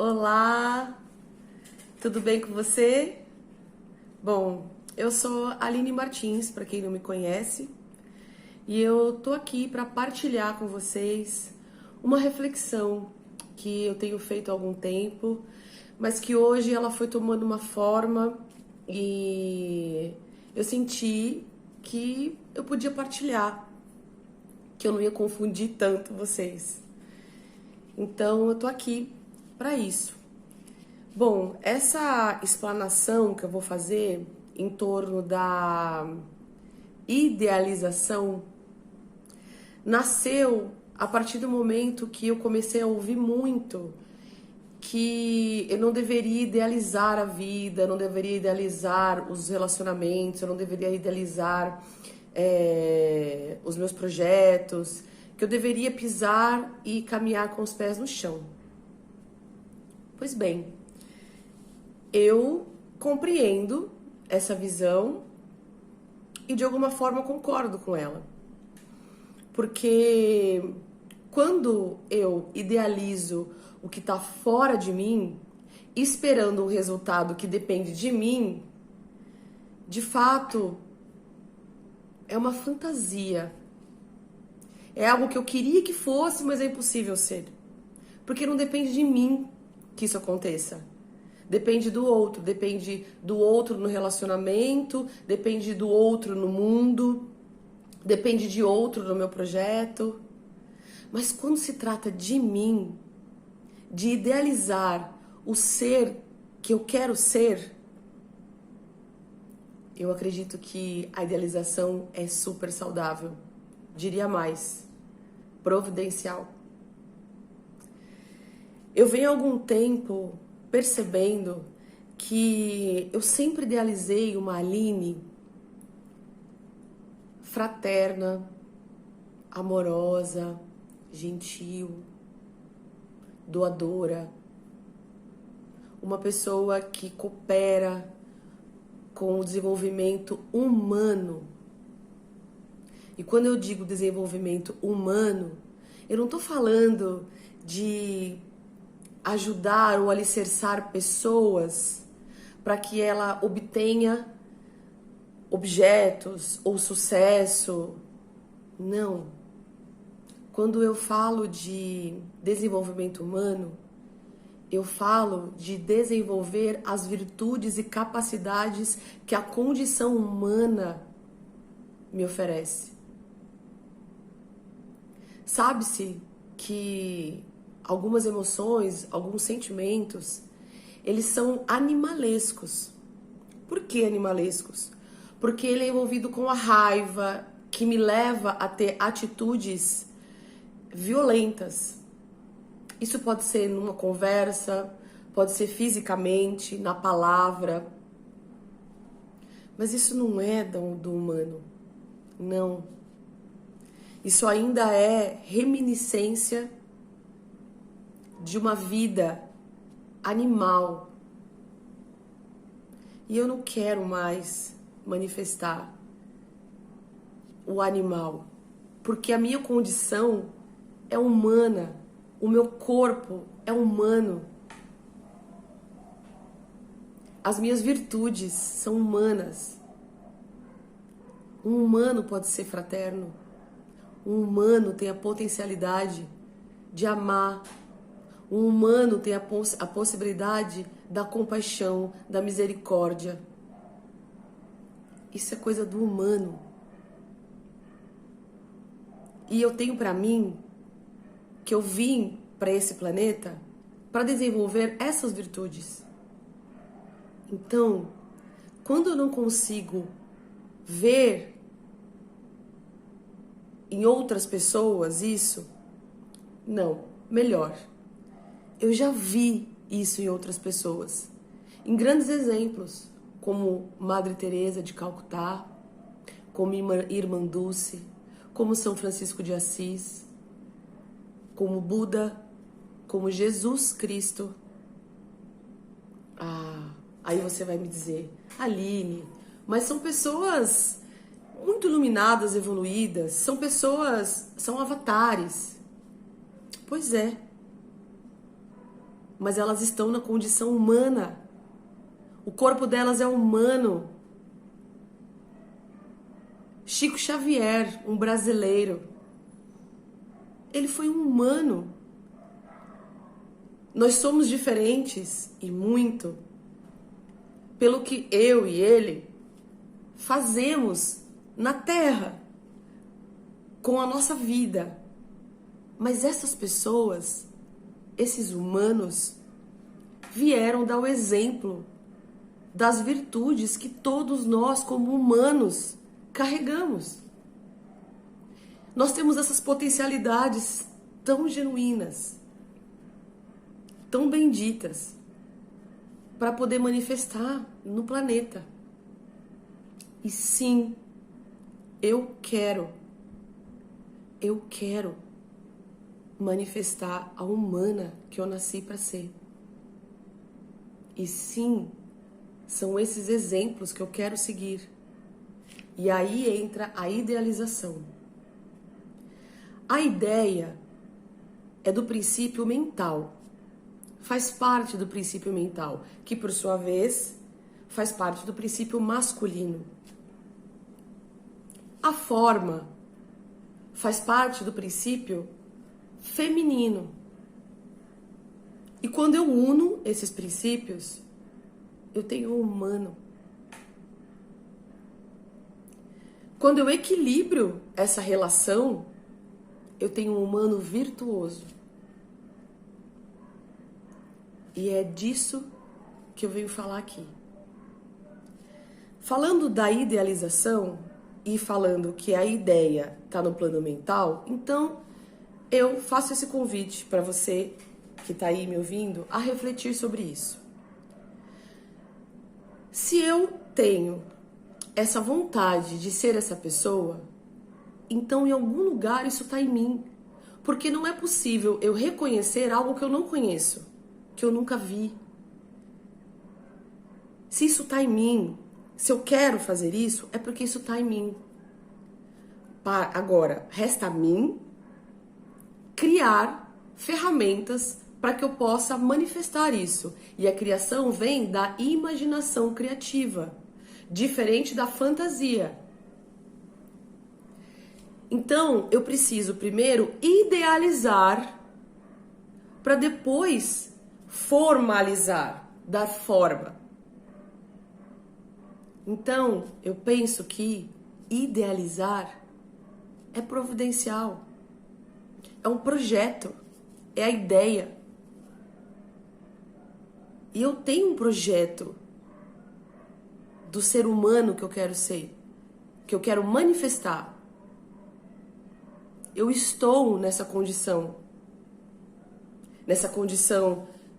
Olá, tudo bem com você? Bom, eu sou Aline Martins, para quem não me conhece, e eu tô aqui para partilhar com vocês uma reflexão que eu tenho feito há algum tempo, mas que hoje ela foi tomando uma forma e eu senti que eu podia partilhar, que eu não ia confundir tanto vocês. Então eu tô aqui para isso. Bom, essa explanação que eu vou fazer em torno da idealização nasceu a partir do momento que eu comecei a ouvir muito que eu não deveria idealizar a vida, eu não deveria idealizar os relacionamentos, eu não deveria idealizar os meus projetos, que eu deveria pisar e caminhar com os pés no chão. Pois bem, eu compreendo essa visão e de alguma forma concordo com ela. Porque quando eu idealizo o que está fora de mim, esperando um resultado que depende de mim, de fato é uma fantasia. É algo que eu queria que fosse, mas é impossível ser. Porque não depende de mim que isso aconteça. Depende do outro no relacionamento, depende do outro no mundo, depende de outro no meu projeto. Mas quando se trata de mim, de idealizar o ser que eu quero ser, eu acredito que a idealização é super saudável. Diria mais, providencial. Eu venho há algum tempo percebendo que eu sempre idealizei uma Aline fraterna, amorosa, gentil, doadora, uma pessoa que coopera com o desenvolvimento humano. E quando eu digo desenvolvimento humano, eu não estou falando de ajudar ou alicerçar pessoas para que ela obtenha objetos ou sucesso. Não. Quando eu falo de desenvolvimento humano, eu falo de desenvolver as virtudes e capacidades que a condição humana me oferece. Sabe-se que algumas emoções, alguns sentimentos, eles são animalescos. Por que animalescos? Porque ele é envolvido com a raiva, que me leva a ter atitudes violentas. Isso pode ser numa conversa, pode ser fisicamente, na palavra. Mas isso não é do humano. Não. Isso ainda é reminiscência de uma vida animal. E eu não quero mais manifestar o animal, porque a minha condição é humana, o meu corpo é humano. As minhas virtudes são humanas. Um humano pode ser fraterno. Um humano tem a potencialidade de amar. Um humano tem a possibilidade da compaixão, da misericórdia. Isso é coisa do humano. E eu tenho para mim que eu vim para esse planeta para desenvolver essas virtudes. Então, quando eu não consigo ver em outras pessoas isso, não, melhor. Eu já vi isso em outras pessoas, em grandes exemplos, como Madre Teresa de Calcutá, como Irmã Dulce, como São Francisco de Assis, como Buda, como Jesus Cristo. Aí você vai me dizer, Aline, mas são pessoas muito iluminadas, evoluídas, são pessoas, são avatares. Pois é. mas elas estão na condição humana. O corpo delas é humano. Chico Xavier, um brasileiro, ele foi um humano. Nós somos diferentes, e muito, pelo que eu e ele fazemos na Terra, com a nossa vida. Mas essas pessoas, esses humanos, vieram dar o exemplo das virtudes que todos nós, como humanos, carregamos. Nós temos essas potencialidades tão genuínas, tão benditas, para poder manifestar no planeta. E sim, eu quero manifestar a humana que eu nasci para ser. E sim, são esses exemplos que eu quero seguir. E aí entra a idealização. A ideia é do princípio mental. Faz parte do princípio mental, que por sua vez faz parte do princípio masculino. A forma faz parte do princípio feminino. E quando eu uno esses princípios, eu tenho o humano. Quando eu equilibro essa relação, eu tenho um humano virtuoso. E é disso que eu venho falar aqui. Falando da idealização e falando que a ideia está no plano mental, então eu faço esse convite para você que está aí me ouvindo a refletir sobre isso. Se eu tenho essa vontade de ser essa pessoa, então em algum lugar isso está em mim. Porque não é possível eu reconhecer algo que eu não conheço, que eu nunca vi. Se isso está em mim, se eu quero fazer isso, é porque isso está em mim. Agora, resta a mim criar ferramentas para que eu possa manifestar isso. E a criação vem da imaginação criativa, diferente da fantasia. Então, eu preciso primeiro idealizar para depois formalizar, dar forma. Então, eu penso que idealizar é providencial. É um projeto, é a ideia. E eu tenho um projeto do ser humano que eu quero ser, que eu quero manifestar. Eu estou nessa condição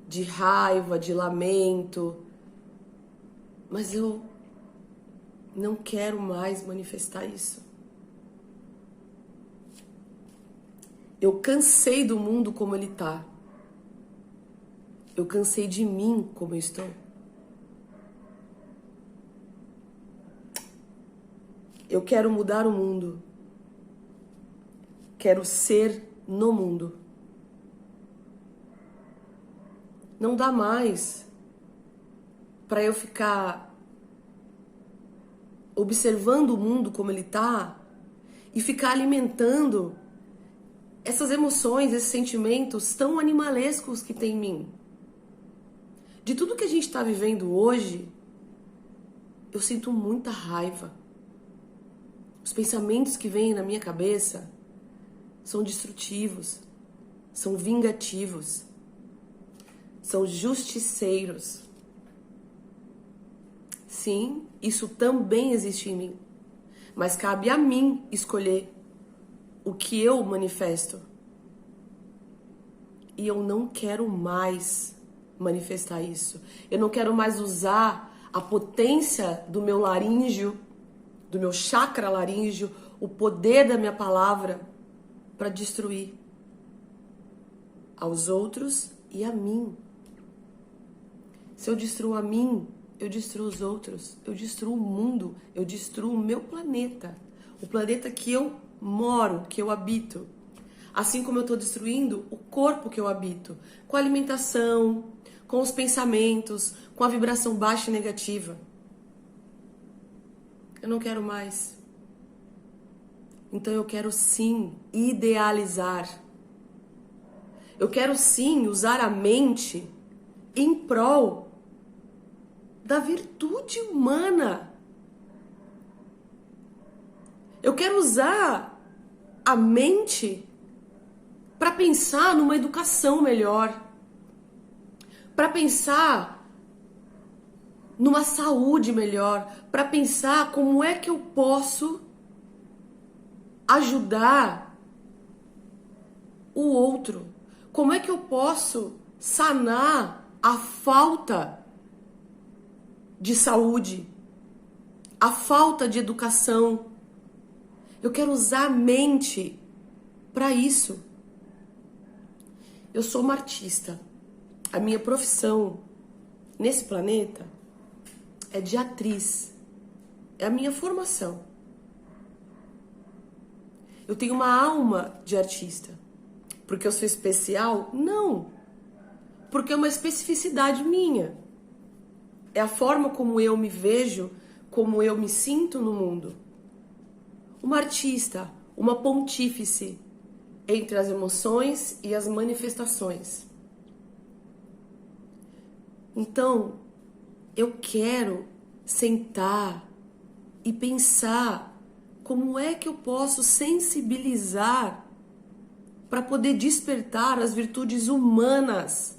de raiva, de lamento, mas eu não quero mais manifestar isso. Eu cansei do mundo como ele está. Eu cansei de mim como eu estou. Eu quero mudar o mundo. Quero ser no mundo. Não dá mais para eu ficar observando o mundo como ele está e ficar alimentando essas emoções, esses sentimentos tão animalescos que tem em mim. De tudo que a gente está vivendo hoje, eu sinto muita raiva. Os pensamentos que vêm na minha cabeça são destrutivos, são vingativos, são justiceiros. Sim, isso também existe em mim, mas cabe a mim escolher o que eu manifesto. E eu não quero mais manifestar isso. Eu não quero mais usar a potência do meu laríngeo, do meu chakra laríngeo, o poder da minha palavra para destruir aos outros e a mim. Se eu destruo a mim, eu destruo os outros, eu destruo o mundo, eu destruo o meu planeta, o planeta que eu moro, que eu habito. Assim como eu estou destruindo o corpo que eu habito, com a alimentação, com os pensamentos, com a vibração baixa e negativa. Eu não quero mais. Então eu quero sim idealizar. Eu quero sim usar a mente em prol da virtude humana. Eu quero usar a mente para pensar numa educação melhor, para pensar numa saúde melhor, para pensar como é que eu posso ajudar o outro, como é que eu posso sanar a falta de saúde, a falta de educação. Eu quero usar a mente para isso. Eu sou uma artista. A minha profissão nesse planeta é de atriz. É a minha formação. Eu tenho uma alma de artista. Porque eu sou especial? Não. Porque é uma especificidade minha. É a forma como eu me vejo, como eu me sinto no mundo. Uma artista, uma pontífice entre as emoções e as manifestações. Então, eu quero sentar e pensar como é que eu posso sensibilizar para poder despertar as virtudes humanas.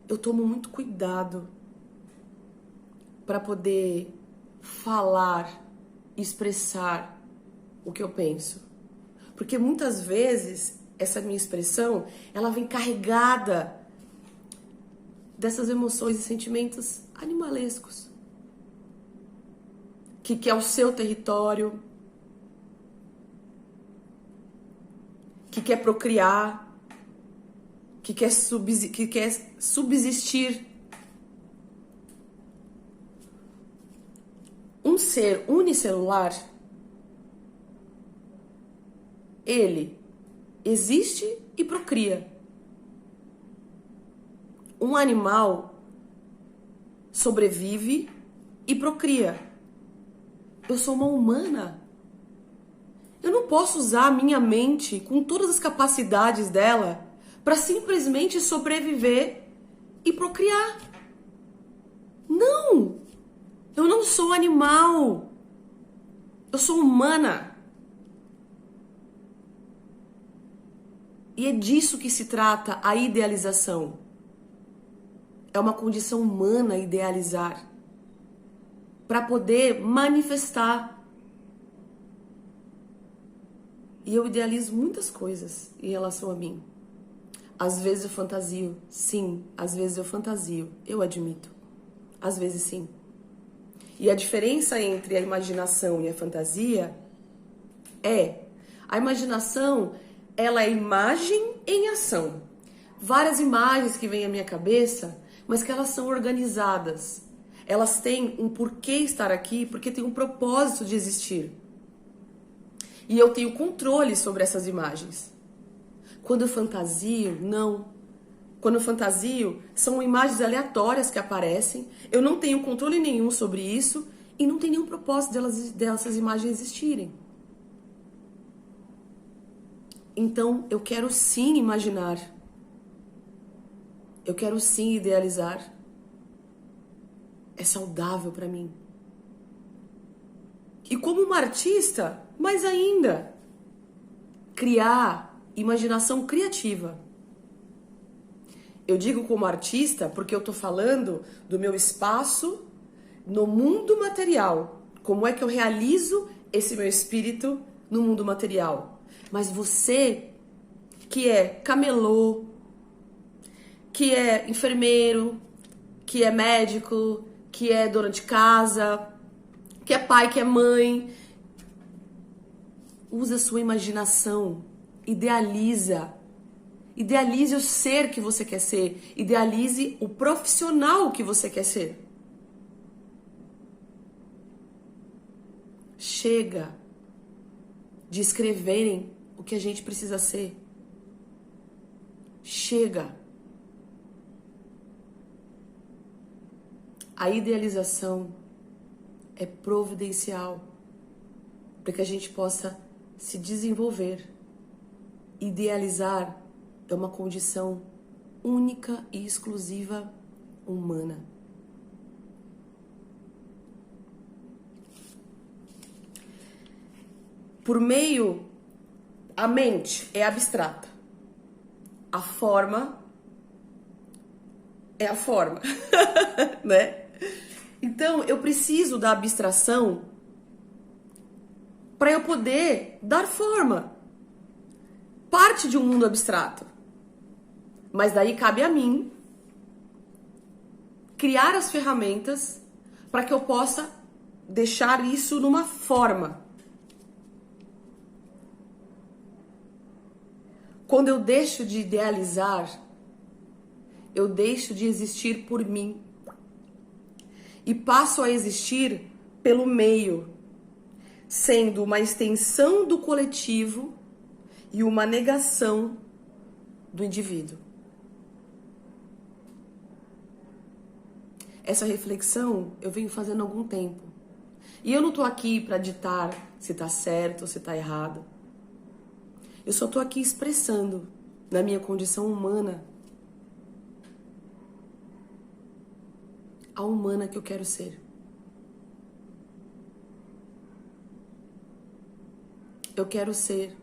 Eu tomo muito cuidado para poder falar, expressar o que eu penso. Porque muitas vezes essa minha expressão, ela vem carregada dessas emoções e sentimentos animalescos. Que quer o seu território, que quer procriar, que quer subsistir. Um ser unicelular, ele existe e procria. Um animal sobrevive e procria. Eu sou uma humana. Eu não posso usar a minha mente com todas as capacidades dela para simplesmente sobreviver e procriar. Não! Eu não sou animal. Eu sou humana. E é disso que se trata a idealização. É uma condição humana idealizar para poder manifestar. E eu idealizo muitas coisas em relação a mim. Às vezes eu fantasio, sim. Às vezes eu fantasio, eu admito. Às vezes sim. E a diferença entre a imaginação e a fantasia é... A imaginação, ela é imagem em ação. Várias imagens que vêm à minha cabeça, mas que elas são organizadas. Elas têm um porquê estar aqui, porque tem um propósito de existir. E eu tenho controle sobre essas imagens. Quando eu fantasio, não. Quando eu fantasio, são imagens aleatórias que aparecem. Eu não tenho controle nenhum sobre isso e não tem nenhum propósito dessas imagens existirem. Então, eu quero sim imaginar. Eu quero sim idealizar. É saudável para mim. E como uma artista, mais ainda, criar imaginação criativa. Eu digo como artista porque eu tô falando do meu espaço no mundo material. Como é que eu realizo esse meu espírito no mundo material? Mas você que é camelô, que é enfermeiro, que é médico, que é dona de casa, que é pai, que é mãe, usa a sua imaginação, idealiza. Idealize o ser que você quer ser. Idealize o profissional que você quer ser. Chega de escreverem o que a gente precisa ser. Chega. A idealização é providencial para que a gente possa se desenvolver. Idealizar é uma condição única e exclusiva humana. Por meio, a mente é abstrata. A forma é a forma, né? Então, eu preciso da abstração para eu poder dar forma. Parte de um mundo abstrato. Mas daí cabe a mim criar as ferramentas para que eu possa deixar isso numa forma. Quando eu deixo de idealizar, eu deixo de existir por mim e passo a existir pelo meio, sendo uma extensão do coletivo e uma negação do indivíduo. Essa reflexão eu venho fazendo há algum tempo. E eu não tô aqui para ditar se tá certo ou se tá errado. Eu só tô aqui expressando, na minha condição humana, a humana que eu quero ser. Eu quero ser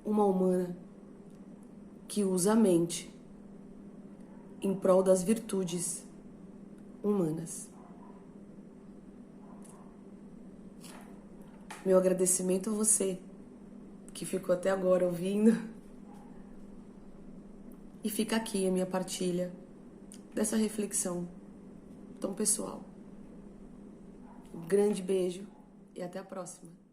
uma humana que usa a mente em prol das virtudes humanas. Meu agradecimento a você que ficou até agora ouvindo. E fica aqui a minha partilha dessa reflexão tão pessoal. Um grande beijo e até a próxima.